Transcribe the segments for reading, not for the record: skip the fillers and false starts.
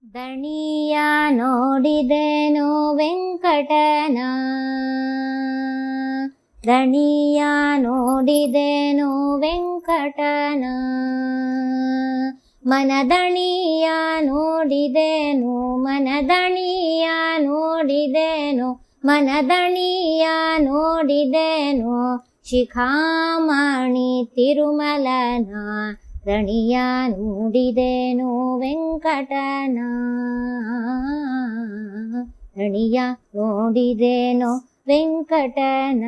ದಣಿಯ ನೋಡಿದೆನು ವೆಂಕಟನ, ದಣಿಯ ನೋಡಿದೆನು ವೆಂಕಟನ, ಮನದಣಿಯ ನೋಡಿದೆನು, ಮನದಣಿಯ ನೋಡಿದೆನು, ಮನದಣಿಯ ನೋಡಿದೆನು, ಶಿಖಾಮಣಿ ತಿರುಮಲನ, ದಣಿಯ ನೋಡಿದೆನು ವೆಂಕಟನ, ದಣಿಯ ನೋಡಿದೆನು ವೆಂಕಟನ.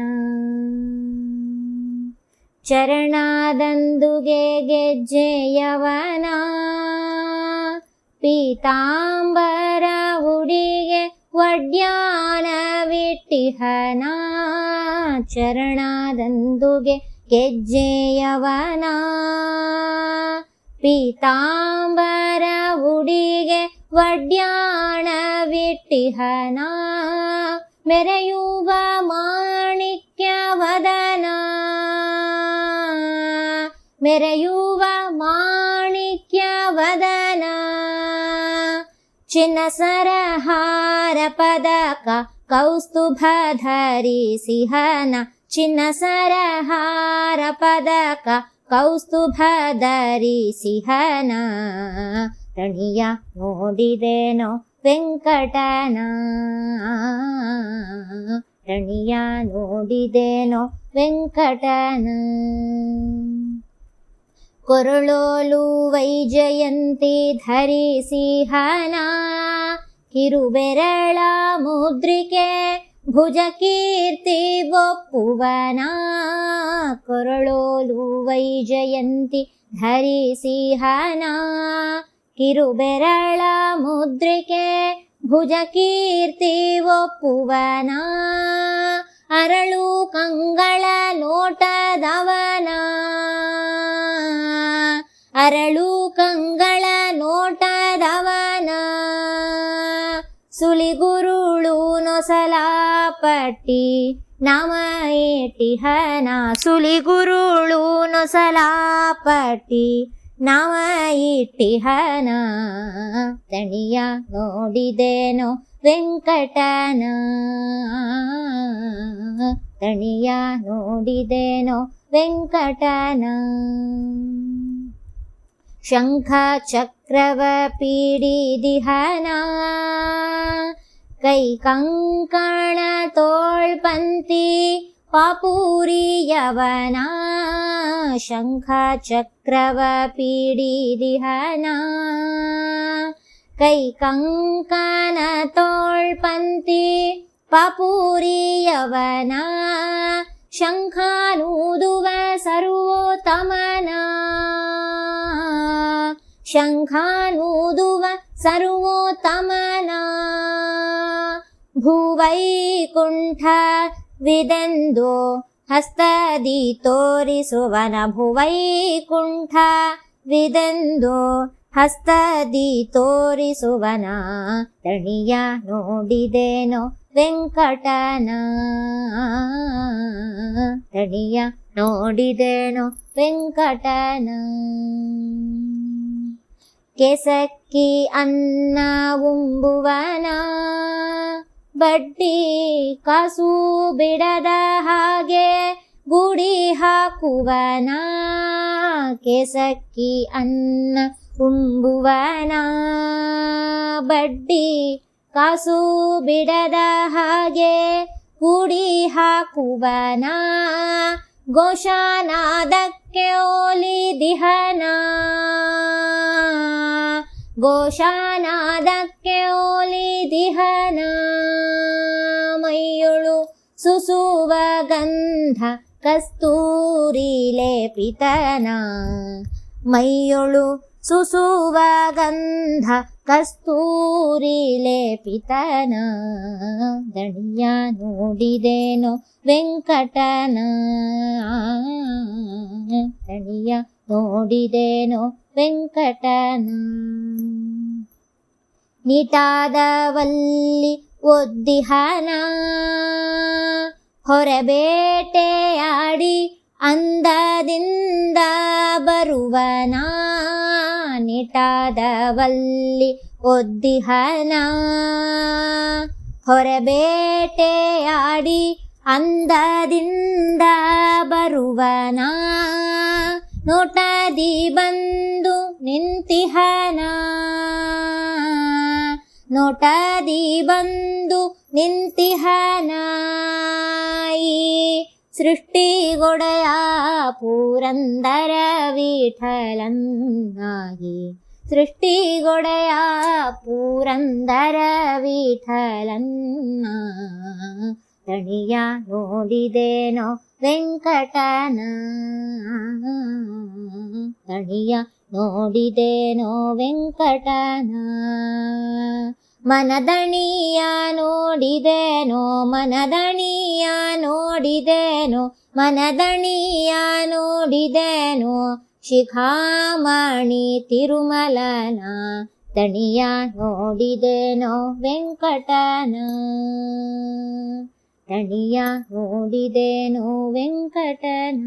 ಚರಣದಂದುಗೆ ಗೆಜ್ಜೆಯವನ, ಪೀತಾಂಬರ ಉಡಿಗೆ ವಡ್ಯಾನವಿಟ್ಟಿಹನ, ಚರಣದಂದುಗೆ ಗೆಜ್ಜೆಯವನ, ಪೀತಾಂಬರ ಉಡಿಗೆ ವಡ್ಯಾಣವಿಟ್ಟಿಹನ, ಮೆರೆಯುವ ಮಾಣಿಕ್ಯವದನ, ಮೆರೆಯುವ ಮಾಣಿಕ್ಯವದನ, ಚಿನ್ನ ಸರಹಾರ ಪದಕ ಕೌಸ್ತುಭ ಧರಿಸಿಹನ, ಚಿನ್ನ ಸರಹಾರ ಪದಕ ಕೌಸ್ತುಭ ಧರಿಸಿಹನ, ದಣಿಯ ನೋಡಿದೆನು ವೆಂಕಟನ, ದಣಿಯ ನೋಡಿದೆನು ವೆಂಕಟನ. ಕೊರಳೋಲು ವೈಜಯಂತಿ ಧರಿಸಿಹನ, ಕಿರುಬೆರಳ ಮುದ್ರಿಕೆ ಭುಜ ಕೀರ್ತಿ ಒಪ್ಪುವನ, ಕೊರಳೋಲು ವೈಜಯಂತಿ ಧರಿಸಿಹನ, ಕಿರುಬೆರಳ ಮುದ್ರಿಕೆ ಭುಜ ಕೀರ್ತಿ ಒಪ್ಪುವನ, ಅರಳು ಕಂಗಳ ನೋಟದವನ, ಅರಳು ಕಂಗಳ ನೋಟದವನ, ಸುಳಿಗುರುಳು ನೊಸಲಾಪಟ್ಟಿ ನಾಮ ಇಟ್ಟಿಹನ, ಸುಳಿಗುರುಳು ನೊಸಲಾಪಟ್ಟಿ ನಾಮ ಇಟ್ಟಿಹನ, ದಣಿಯ ನೋಡಿದೆನು ವೆಂಕಟನ, ದಣಿಯ ನೋಡಿದೆನು ವೆಂಕಟನ. ಶಂಖ ಚಕ್ರವ ಪೀಡಿದಿಹನ, ಕೈ ಕಂಕಣ ತೋಳ್ಪಂತಿ ಪಾಪೂರಿಯವನ, ಶಂಖ ಚಕ್ರವ ಪೀಡಿದಿಹನ, ಕೈ ಕಂಕಣ ತೋಳ್ಪಂತಿ ಪಾಪೂರಿಯವನ, ಶಂಖಾನೂದುವ ಸರ್ವೋತ್ತಮನ, ಶಂಖಾನೂದುವ ಸರ್ವೋತ್ತಮನ, ಭುವೈಕುಂಠ ವಿದೆಂದು ಹಸ್ತದಿ ತೋರಿಸುವನ, ಭುವೈಕುಂಠ ವಿದೆಂದು ಹಸ್ತದಿ ತೋರಿಸುವನ, ದಣಿಯ ನೋಡಿದೆನು ವೆಂಕಟನ, ದಣಿಯ ನೋಡಿದೆನು ವೆಂಕಟನ. ಕೆಸಕ್ಕಿ ಅನ್ನ ಉಂಬುವನ, ಬಡ್ಡಿ ಕಾಸು ಬಿಡದ ಹಾಗೆ ಗುಡಿ ಹಾಕುವನ, ಕೆಸಕ್ಕಿ ಅನ್ನ ಉಂಬುವನ, ಬಡ್ಡಿ ಕಾಸು ಬಿಡದ ಹಾಗೆ ಗುಡಿ ಹಾಕುವನ, ಘೋಷನಾದಕ್ಕೆ ಓಲಿದಿಹನ, ಘೋಷನಾದಕ್ಕೆ ಓಲಿದಿಹನ, ಮೈಯೊಳು ಸುಸುವ ಗಂಧ ಕಸ್ತೂರಿ ಲೇಪಿತನ, ಮೈಯೊಳು ಸುಸುವ ಗಂಧ ಕಸ್ತೂರಿ ಲೇಪಿತನ, ದಣಿಯ ನೋಡಿದೆನು ವೆಂಕಟನ, ದಣಿಯ ನೋಡಿದೆನು ವೆಂಕಟನ. ನಿಟಾದವಲ್ಲಿ ಒದ್ದಿಹನ, ಹೊರಬೇಟೆಯಾಡಿ ಅಂದದಿಂದ ಬರುವನ, ನಿಟಾದವಲ್ಲಿ ಒದ್ದಿಹನ ಹೊರಬೇಟೆಯಾಡಿ ಅಂದದಿಂದ ಬರುವನ ನೋಟದಿ ಬಂದು ನಿಂತಿಹನ ನೋಟದಿ ಬಂದು ನಿಂತಿಹನ ಈ ಸೃಷ್ಟಿಗೊಡೆಯ ಪುರಂದರ ವಿಠಲನ್ನಾಗಿ ಸೃಷ್ಟಿಗೊಡೆಯ ಪುರಂದರ ವಿಠಲನ್ನ ತಣಿಯ ನೋಡಿದೇನೋ ವೆಂಕಟನ ತಣಿಯ ನೋಡಿದೇನೋ ವೆಂಕಟನ ಮನದಣಿಯ ನೋಡಿದೇನೋ ಮನದಣಿಯ ನೋಡಿದೇನೋ ಮನದಣಿಯ ನೋಡಿದೇನೋ ಶಿಖಾಮಣಿ ತಿರುಮಲನ ತಣಿಯ ನೋಡಿದೇನೋ ವೆಂಕಟನ ತಣಿಯ ನೋಡಿದೇನೋ ವೆಂಕಟನ.